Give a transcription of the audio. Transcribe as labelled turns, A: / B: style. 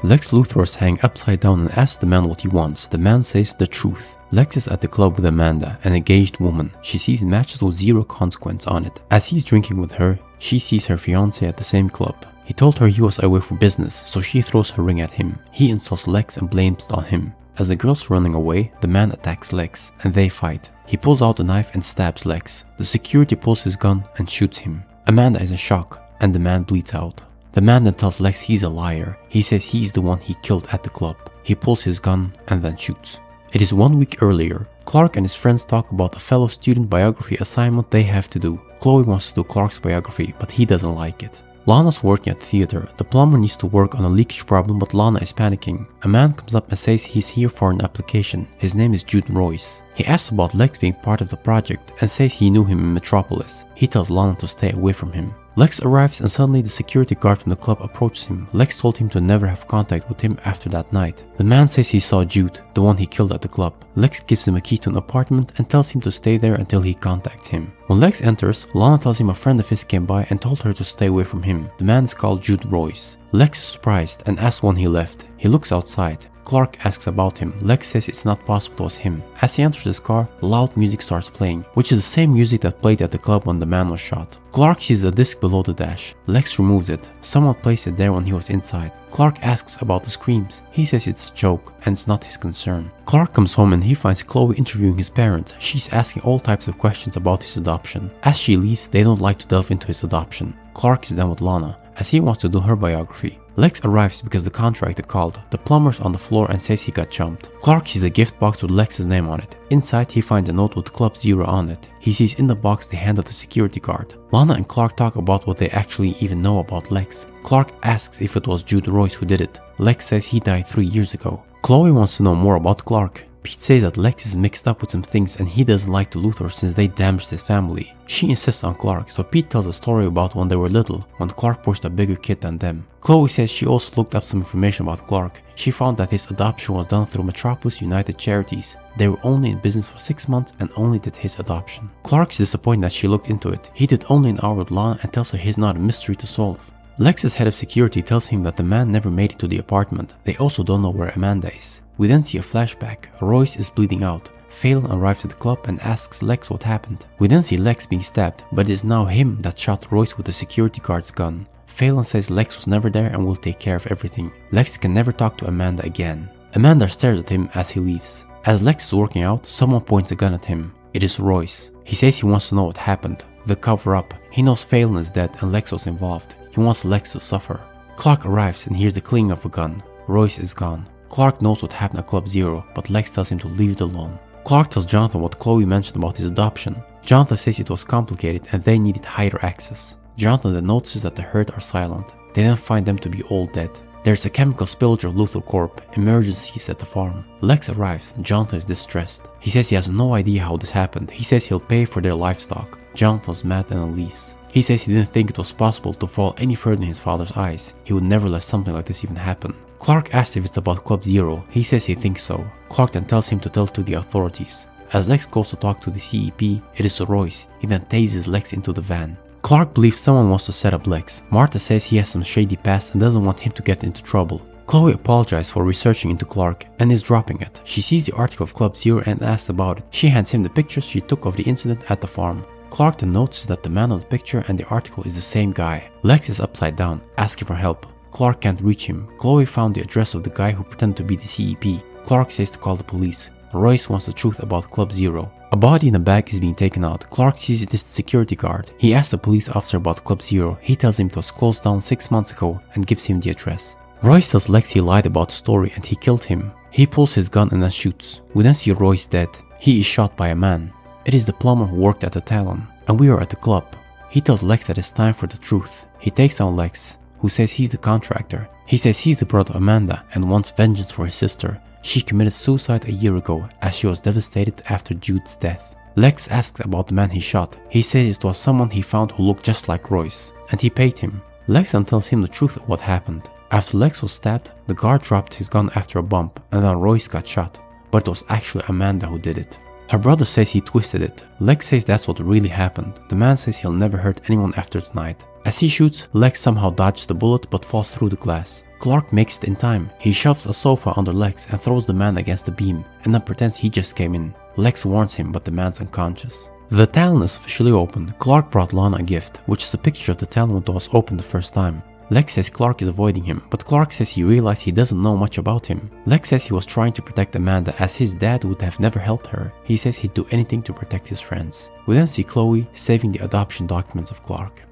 A: Lex Luthor is hanging upside down and asks the man what he wants. The man says the truth. Lex is at the club with Amanda, an engaged woman. She sees matches with zero consequence on it. As he's drinking with her, she sees her fiancé at the same club. He told her he was away for business, so she throws her ring at him. He insults Lex and blames it on him. As the girl's running away, the man attacks Lex, and they fight. He pulls out a knife and stabs Lex. The security pulls his gun and shoots him. Amanda is in shock, and the man bleeds out. The man then tells Lex he's a liar. He says he's the one he killed at the club. He pulls his gun and then shoots. It is 1 week earlier. Clark and his friends talk about a fellow student biography assignment they have to do. Chloe wants to do Clark's biography, but he doesn't like it. Lana's working at the theater. The plumber needs to work on a leakage problem, but Lana is panicking. A man comes up and says he's here for an application. His name is Jude Royce. He asks about Lex being part of the project and says he knew him in Metropolis. He tells Lana to stay away from him. Lex arrives and suddenly the security guard from the club approaches him. Lex told him to never have contact with him after that night. The man says he saw Jude, the one he killed at the club. Lex gives him a key to an apartment and tells him to stay there until he contacts him. When Lex enters, Lana tells him a friend of his came by and told her to stay away from him. The man is called Jude Royce. Lex is surprised and asks when he left. He looks outside. Clark asks about him. Lex says it's not possible it was him. As he enters his car, loud music starts playing, which is the same music that played at the club when the man was shot. Clark sees a disc below the dash. Lex removes it. Someone placed it there when he was inside. Clark asks about the screams. He says it's a joke and it's not his concern. Clark comes home and he finds Chloe interviewing his parents. She's asking all types of questions about his adoption. As she leaves, they don't like to delve into his adoption. Clark is done with Lana, as he wants to do her biography. Lex arrives because the contractor called. The plumber's on the floor and says he got jumped. Clark sees a gift box with Lex's name on it. Inside, he finds a note with Club Zero on it. He sees in the box the hand of the security guard. Lana and Clark talk about what they actually even know about Lex. Clark asks if it was Jude Royce who did it. Lex says he died 3 years ago. Chloe wants to know more about Clark. Pete says that Lex is mixed up with some things and he doesn't like the Luthor since they damaged his family. She insists on Clark, so Pete tells a story about when they were little, when Clark pushed a bigger kid than them. Chloe says she also looked up some information about Clark. She found that his adoption was done through Metropolis United Charities. They were only in business for 6 months and only did his adoption. Clark's disappointed that she looked into it. He did only an hour with Lana and tells her he's not a mystery to solve. Lex's head of security tells him that the man never made it to the apartment. They also don't know where Amanda is. We then see a flashback. Royce is bleeding out. Phelan arrives at the club and asks Lex what happened. We then see Lex being stabbed, but it is now him that shot Royce with the security guard's gun. Phelan says Lex was never there and will take care of everything. Lex can never talk to Amanda again. Amanda stares at him as he leaves. As Lex is working out, someone points a gun at him. It is Royce. He says he wants to know what happened. The cover-up. He knows Phelan is dead and Lex was involved. He wants Lex to suffer. Clark arrives and hears the clicking of a gun. Royce is gone. Clark knows what happened at Club Zero, but Lex tells him to leave it alone. Clark tells Jonathan what Chloe mentioned about his adoption. Jonathan says it was complicated and they needed higher access. Jonathan then notices that the herd are silent. They then find them to be all dead. There's a chemical spillage of Luthor Corp. Emergencies at the farm. Lex arrives. Jonathan is distressed. He says he has no idea how this happened. He says he'll pay for their livestock. Jonathan's mad and then leaves. He says he didn't think it was possible to fall any further in his father's eyes. He would never let something like this even happen. Clark asks if it's about Club Zero. He says he thinks so. Clark then tells him to tell to the authorities. As Lex goes to talk to the CEP, it is Royce. He then tases Lex into the van. Clark believes someone wants to set up Lex. Martha says he has some shady past and doesn't want him to get into trouble. Chloe apologizes for researching into Clark and is dropping it. She sees the article of Club Zero and asks about it. She hands him the pictures she took of the incident at the farm. Clark then notices that the man on the picture and the article is the same guy. Lex is upside down, asking for help. Clark can't reach him. Chloe found the address of the guy who pretended to be the CEP. Clark says to call the police. Royce wants the truth about Club Zero. A body in a bag is being taken out. Clark sees it is the security guard. He asks the police officer about Club Zero. He tells him it was closed down 6 months ago and gives him the address. Royce tells Lex he lied about the story and he killed him. He pulls his gun and then shoots. We then see Royce dead. He is shot by a man. It is the plumber who worked at the Talon, and we are at the club. He tells Lex that it's time for the truth. He takes down Lex, who says he's the contractor. He says he's the brother of Amanda and wants vengeance for his sister. She committed suicide a year ago as she was devastated after Jude's death. Lex asks about the man he shot. He says it was someone he found who looked just like Royce, and he paid him. Lex then tells him the truth of what happened. After Lex was stabbed, the guard dropped his gun after a bump and then Royce got shot, but it was actually Amanda who did it. Her brother says he twisted it. Lex says that's what really happened. The man says he'll never hurt anyone after tonight. As he shoots, Lex somehow dodges the bullet but falls through the glass. Clark makes it in time. He shoves a sofa under Lex and throws the man against the beam, and then pretends he just came in. Lex warns him, but the man's unconscious. The Talon is officially open. Clark brought Lana a gift, which is a picture of the Talon when it was opened the first time. Lex says Clark is avoiding him, but Clark says he realized he doesn't know much about him. Lex says he was trying to protect Amanda as his dad would have never helped her. He says he'd do anything to protect his friends. We then see Chloe saving the adoption documents of Clark.